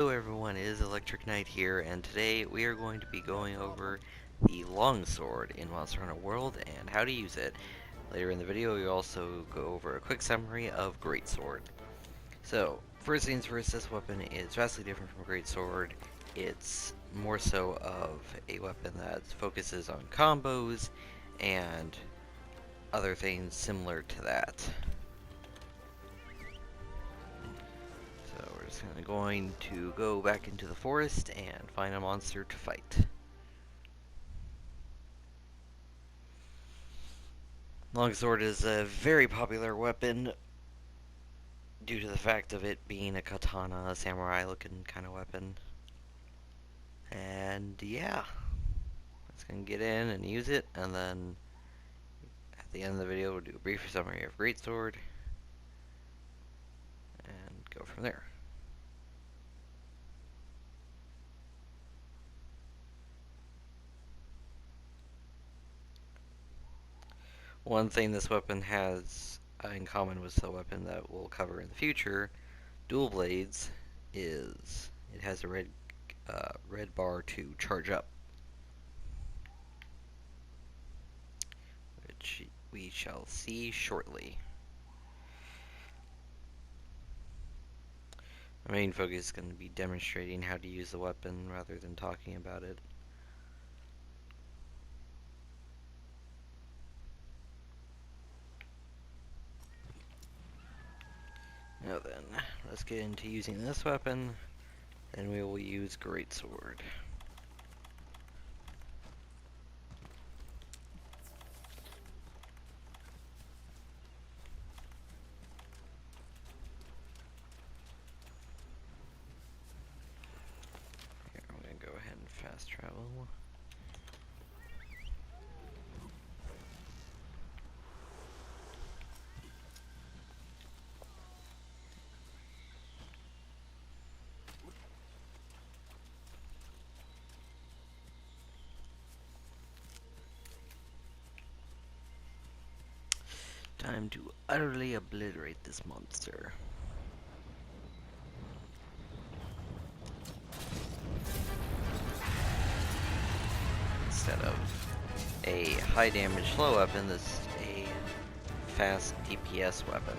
Hello everyone, it is Electric Knight here, and today we are going to be going over the Longsword in Monster Hunter World and how to use it. Later in the video, we also go over a quick summary of Greatsword. So, first things first, this weapon is vastly different from Greatsword. It's more so of a weapon that focuses on combos and other things similar to that. So we're just going to go back into the forest and find a monster to fight. Longsword is a very popular weapon due to the fact of it being a katana, a samurai looking kind of weapon. And yeah, let's gonna get in and use it, and then at the end of the video we'll do a brief summary of Greatsword and go from there. One thing this weapon has in common with the weapon that we'll cover in the future, Dual Blades, is it has a red bar to charge up, which we shall see shortly. My main focus is going to be demonstrating how to use the weapon rather than talking about it. Now then, let's get into using this weapon, then we will use Greatsword. Here, I'm going to go ahead and fast travel. Time to utterly obliterate this monster. Instead of a high damage slow weapon, this is a fast DPS weapon.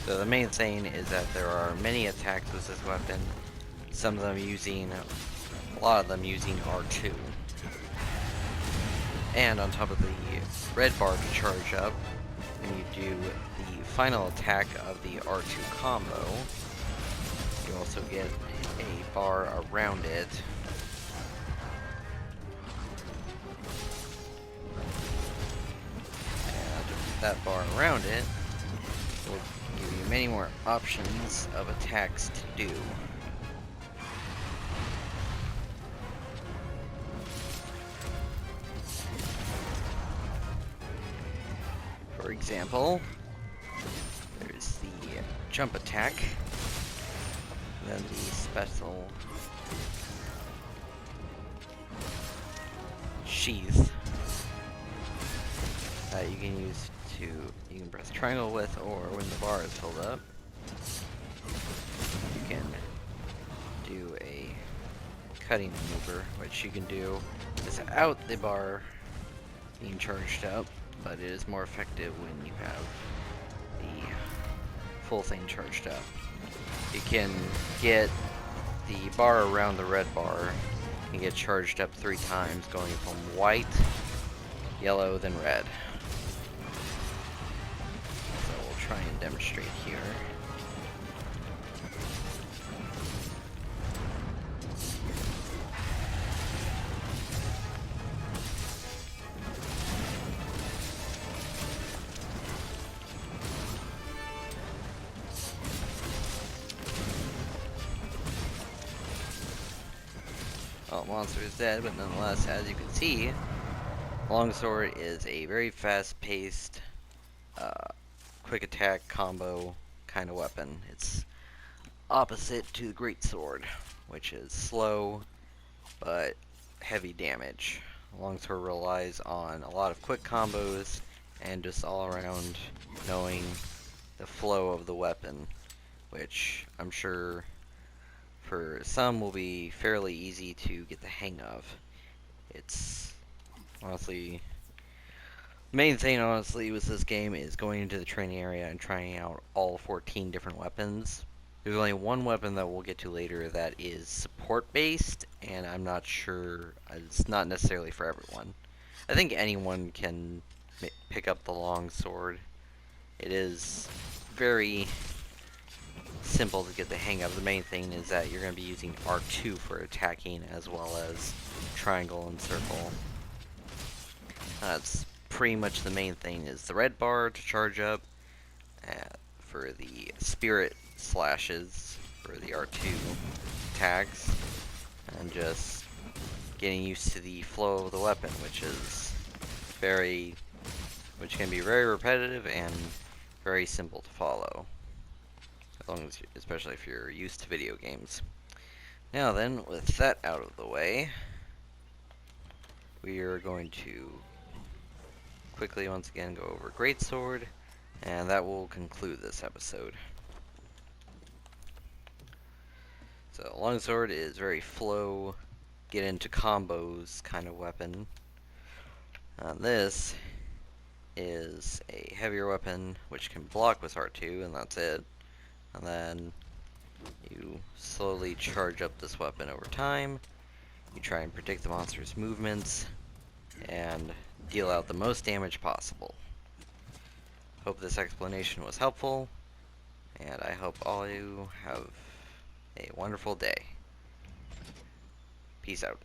So the main thing is that there are many attacks with this weapon, some of them using, a lot of them using R2. And on top of the red bar to charge up, when you do the final attack of the R2 combo, you also get a bar around it. And that bar around it will give you many more options of attacks to do. For example, there's the jump attack, then the special sheath that you can use to, you can press triangle with, or when the bar is filled up, you can do a cutting maneuver, which you can do without the bar being charged up, but it is more effective when you have the full thing charged up. You can get the bar around the red bar and get charged up 3 times, going from white, yellow, then red. So we'll try and demonstrate here. Well, monster is dead, but nonetheless, as you can see, Longsword is a very fast-paced, quick attack combo kind of weapon. It's opposite to the Greatsword, which is slow but heavy damage. Longsword relies on a lot of quick combos and just all around knowing the flow of the weapon, which I'm sure for some will be fairly easy to get the hang of. It's honestly, main thing honestly with this game is going into the training area and trying out all 14 different weapons. There's only one weapon that we'll get to later that is support based, and I'm not sure, it's not necessarily for everyone. I think anyone can pick up the longsword. It is very simple to get the hang of. The main thing is that you're going to be using R2 for attacking as well as triangle and circle. That's pretty much the main thing, is the red bar to charge up for the spirit slashes for the R2 attacks, and just getting used to the flow of the weapon, which can be very repetitive and very simple to follow, as long as, especially if you're used to video games. Now then, with that out of the way, we are going to quickly once again go over Greatsword, and that will conclude this episode. So Longsword is very flow, get into combos kind of weapon. This is a heavier weapon which can block with R2, and that's it. And then you slowly charge up this weapon over time. You try and predict the monster's movements and deal out the most damage possible. Hope this explanation was helpful, and I hope all of you have a wonderful day. Peace out.